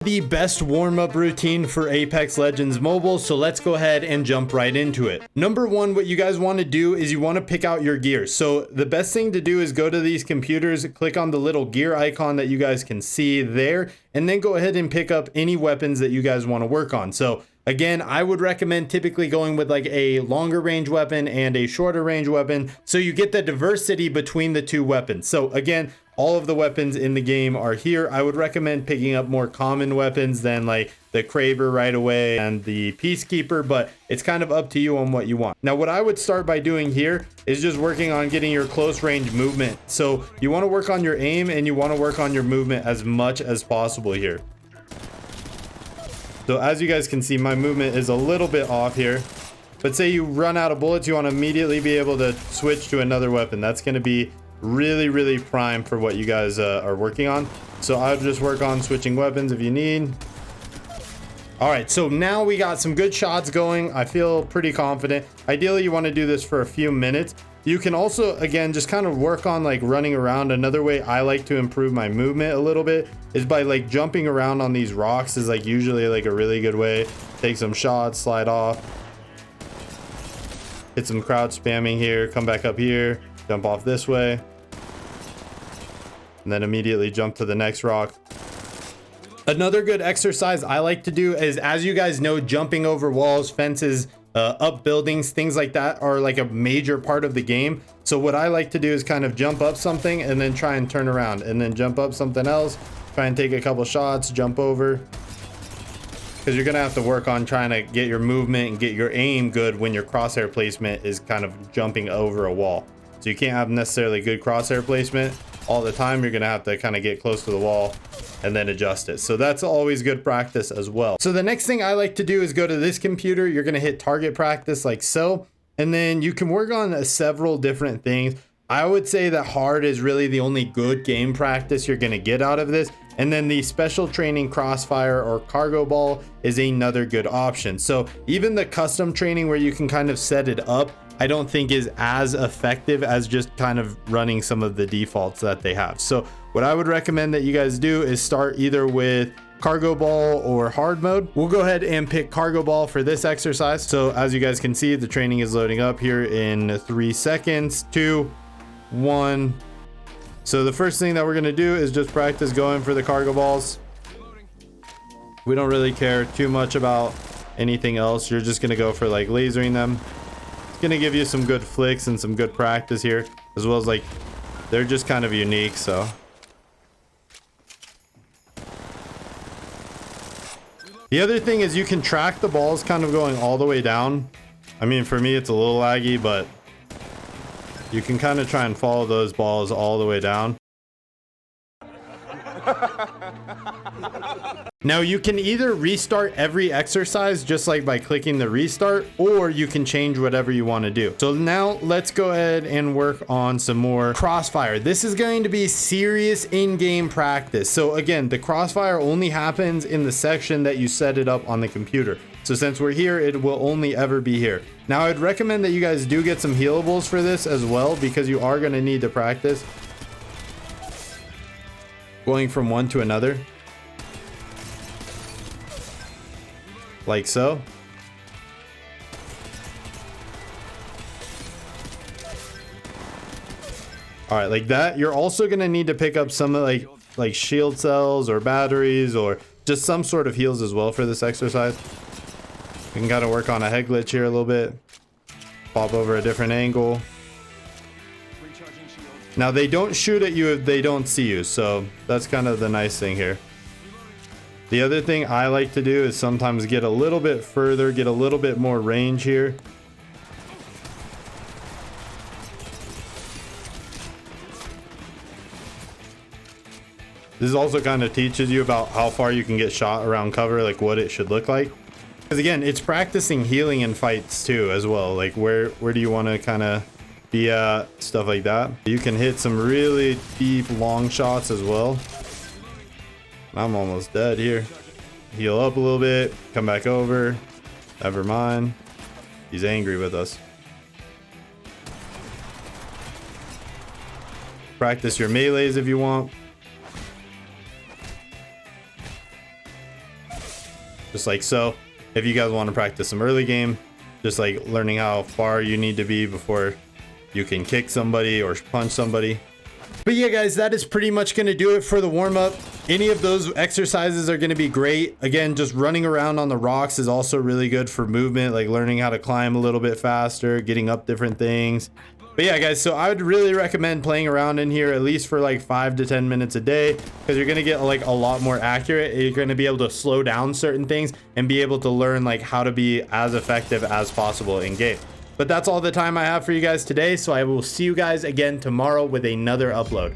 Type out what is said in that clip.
The best warm-up routine for Apex Legends Mobile, so let's go ahead and jump right into it. Number one, what you guys want to do is you want to pick out your gear. So the best thing to do is go to these computers, click on the little gear icon that you guys can see there, and then go ahead and pick up any weapons that you guys want to work on. So again, I would recommend typically going with like a longer range weapon and a shorter range weapon, so you get the diversity between the two weapons. So again, all of the weapons in the game are here. I would recommend picking up more common weapons than like the Kraber right away and the Peacekeeper, but it's kind of up to you on what you want. Now, what I would start by doing here is just working on getting your close range movement. So you want to work on your aim and you want to work on your movement as much as possible here. So as you guys can see, my movement is a little bit off here, but say you run out of bullets, you want to immediately be able to switch to another weapon. That's going to be really prime for what you guys are working on. So I'll just work on switching weapons if you need. All right, so now we got some good shots going. I feel pretty confident. Ideally, you want to do this for a few minutes. You can also, again, just kind of work on like running around. Another way I like to improve my movement a little bit is by like jumping around on these rocks is like usually like a really good way. Take some shots, slide off, hit some crouch spamming here, come back up here, jump off this way, and then immediately jump to the next rock. Another good exercise I like to do is, as you guys know, jumping over walls, fences, up buildings, things like that are like a major part of the game. So what I like to do is kind of jump up something and then try and turn around, and then jump up something else, try and take a couple shots, jump over, because you're gonna have to work on trying to get your movement and get your aim good when your crosshair placement is kind of jumping over a wall. So you can't have necessarily good crosshair placement all the time. You're gonna have to kind of get close to the wall and then adjust it. So that's always good practice as well. So the next thing I like to do is go to this computer. You're gonna hit target practice like so, and then you can work on several different things. I would say that hard is really the only good game practice you're gonna get out of this. And then the special training crossfire or cargo ball is another good option. So even the custom training where you can kind of set it up, I don't think is as effective as just kind of running some of the defaults that they have. So what I would recommend that you guys do is start either with cargo ball or hard mode. We'll go ahead and pick cargo ball for this exercise. So as you guys can see, the training is loading up here in 3 seconds, 2, 1. So the first thing that we're gonna do is just practice going for the cargo balls. We don't really care too much about anything else. You're just gonna go for like lasering them. Gonna give you some good flicks and some good practice here, as well as like they're just kind of unique. So the other thing is you can track the balls kind of going all the way down. I mean, for me it's a little laggy, but you can kind of try and follow those balls all the way down. Now you can either restart every exercise just like by clicking the restart, or you can change whatever you want to do. So now let's go ahead and work on some more crossfire. This is going to be serious in-game practice. So again, the crossfire only happens in the section that you set it up on the computer. So since we're here, it will only ever be here. Now I'd recommend that you guys do get some healables for this as well, because you are going to need to practice going from one to another. Like so. All right, like that. You're also gonna need to pick up some like shield cells or batteries or just some sort of heals as well for this exercise. We can kind of work on a head glitch here a little bit. Pop over a different angle. Now they don't shoot at you if they don't see you, so that's kind of the nice thing here. The other thing I like to do is sometimes get a little bit further, get a little bit more range here. This also kind of teaches you about how far you can get shot around cover, like what it should look like. Because again, it's practicing healing in fights too as well. Like where do you want to kind of be at, stuff like that. You can hit some really deep long shots as well. I'm almost dead here. Heal up a little bit, come back over. Never mind. He's angry with us. Practice your melees if you want. just like so. If you guys want to practice some early game, just like learning how far you need to be before you can kick somebody or punch somebody. But yeah, guys, that is pretty much going to do it for the warm-up. Any of those exercises are going to be great. Again, just running around on the rocks is also really good for movement, like learning how to climb a little bit faster, getting up different things. But yeah, guys, so I would really recommend playing around in here at least for like 5 to 10 minutes a day, because you're going to get like a lot more accurate. You're going to be able to slow down certain things and be able to learn like how to be as effective as possible in game. But that's all the time I have for you guys today, so I will see you guys again tomorrow with another upload.